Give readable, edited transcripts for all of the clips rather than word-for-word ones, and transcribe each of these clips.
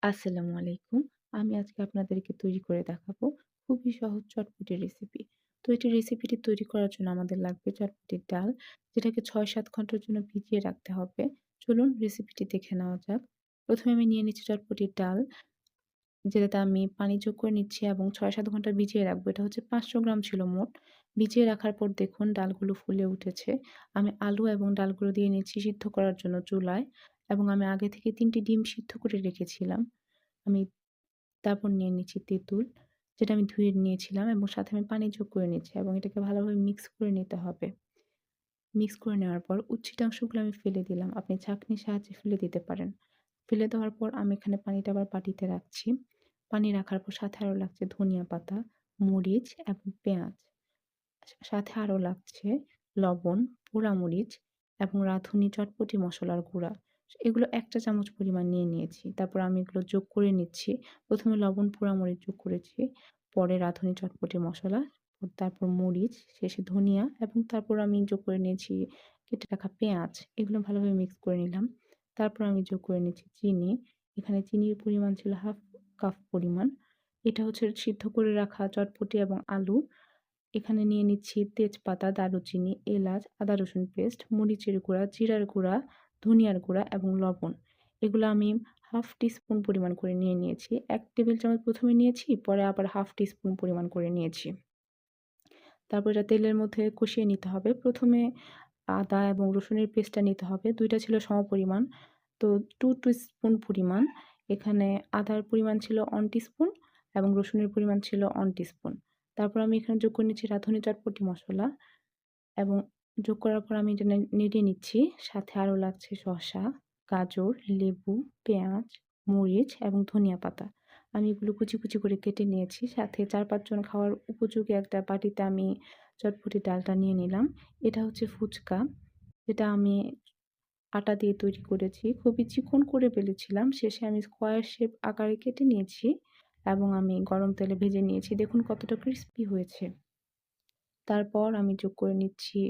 আসসালামু আলাইকুম। আমি আজকে আপনাদেরকে তৈরি করে দেখাবো খুবই সহজ চটপটি রেসিপি। তো এটি রেসিপিটি তৈরি করার জন্য আমাদের লাগবে চটপটির ডাল, যেটাকে ৬-৭ ঘন্টার জন্য ভিজিয়ে রাখতে হবে। চলুন রেসিপিটি দেখে নেওয়া যাক। ১ম এ আমি নিয়ে নিচ্ছি চটপটির ডাল, যেটাতে আমি পানি যোগ করে নিচ্ছি এবং ৬-৭ ঘন্টা ভিজিয়ে রাখবো। এটা হচ্ছে ৫০০ গ্রাম ছিল মোট। ভিজিয়ে রাখার পর দেখুন ডালগুলো ফুলে উঠেছে। আমি আলু এবং ডালগুলো দিয়ে নিচ্ছি সিদ্ধ করার জন্য চুলায়, এবং আমি আগে থেকে ৩ টি ডিম সিদ্ধ করে রেখেছিলাম। আমি তারপর নিয়ে নিচ্ছি তেঁতুল, যেটা আমি ধুয়ে নিয়েছিলাম, এবং সাথে আমি পানি যোগ করে নিচ্ছি এবং এটাকে ভালোভাবে মিক্স করে নিতে হবে। মিক্স করে নেওয়ার পর উচ্ছিষ্টাংশগুলো আমি ফেলে দিলাম। আপনি ছাঁকনির সাহায্যে ফেলে দিতে পারেন। ফেলে দেওয়ার পর আমি এখানে পানিটা আবার বাটিতে রাখছি। পানি রাখার পর সাথে আরো লাগছে ধনিয়া পাতা, মরিচ এবং পেঁয়াজ। সাথে আরো লাগছে লবণ, পোড়ামরিচ এবং রাঁধুনি চটপটি মসলার গুঁড়া। এগুলো ১ চা চামচ পরিমাণ নিয়ে নিয়েছি। তারপর আমি এগুলো যোগ করে নিচ্ছি। ১ম এ লবণ, পোড়ামরিচ যোগ করেছি। পরে রাঁধুনি চটপটি মসলা, তারপর মরিচ, শেষে ধনিয়া, এবং তারপর আমি যোগ করে নিয়েছি কেটে রাখা পেঁয়াজ। এগুলো ভালোভাবে মিক্স করে নিলাম। তারপর আমি যোগ করে নিচ্ছি চিনি। এখানে চিনির পরিমাণ ছিল 1/2 কাপ পরিমাণ। এটা হচ্ছে সিদ্ধ করে রাখা চটপটি এবং আলু। এখানে নিয়ে নিচ্ছি তেজপাতা, দারুচিনি, এলাচ, আদা রসুন পেস্ট, মরিচের গুঁড়া, জিরার গুঁড়া, ধনিয়ার গুঁড়া এবং লবণ। এগুলো আমি হাফ টিস্পুন পরিমাণ করে নিয়ে নিয়েছি। ১ টেবিল চামচ ১ম এ নিয়েছি, পরে আবার হাফ টিস্পুন পরিমাণ করে নিয়েছি। তারপর এটা তেলের মধ্যে কষিয়ে নিতে হবে। ১ম এ আদা এবং রসুনের পেস্টটা নিতে হবে। ২ টা ছিল সমপরিমাণ। তো 2 টিস্পুন পরিমাণ। এখানে আদার পরিমাণ ছিল 1 টিস্পুন এবং রসুনের পরিমাণ ছিল 1 টিস্পুন। তারপর আমি এখানে যোগ করে নিচ্ছি রাঁধুনি চটপটি মসলা, এবং যোগ করার পর আমি এটা নেড়ে নিচ্ছি। সাথে আরো লাগছে শসা, গাজর, লেবু, পেঁয়াজ, মরিচ এবং ধনিয়া পাতা। আমি এগুলো কুচি, কুচি করে কেটে নিয়েছি। সাথে ৪-৫ জন খাওয়ার উপযোগী একটা বাটিতে আমি চটপটির ডালটা নিয়ে নিলাম। এটা হচ্ছে ফুচকা, যেটা আমি আটা দিয়ে তৈরি করেছি। খুবই চিকন করে বেলেছিলাম। শেষে আমি স্কোয়ার শেপ আকারে কেটে নিয়েছি এবং আমি গরম তেলে ভেজে নিয়েছি। দেখুন কতটা ক্রিস্পি হয়েছে। তারপর আমি যোগ করে নিচ্ছি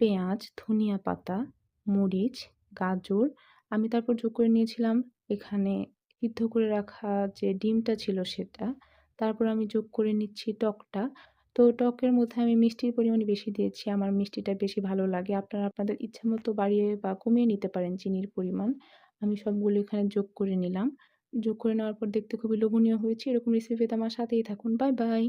পেঁয়াজ, ধনিয়া পাতা, মরিচ, গাজর। আমি তারপর যোগ করে নিয়েছিলাম এখানে সিদ্ধ করে রাখা যে ডিমটা ছিল সেটা। তারপর আমি যোগ করে নিচ্ছি টকটা। তো টকের মধ্যে আমি মিষ্টির পরিমাণ বেশি দিয়েছি। আমার মিষ্টিটা বেশি ভালো লাগে। আপনারা আপনাদের ইচ্ছামতো বাড়িয়ে বা কমিয়ে নিতে পারেন চিনির পরিমাণ। আমি সবগুলো এখানে যোগ করে নিলাম। যোগ করে নেওয়ার পর দেখতে খুবই লোভনীয় হয়েছে। এরকম রেসিপি পেতে আমার সাথেই থাকুন। Bye, by.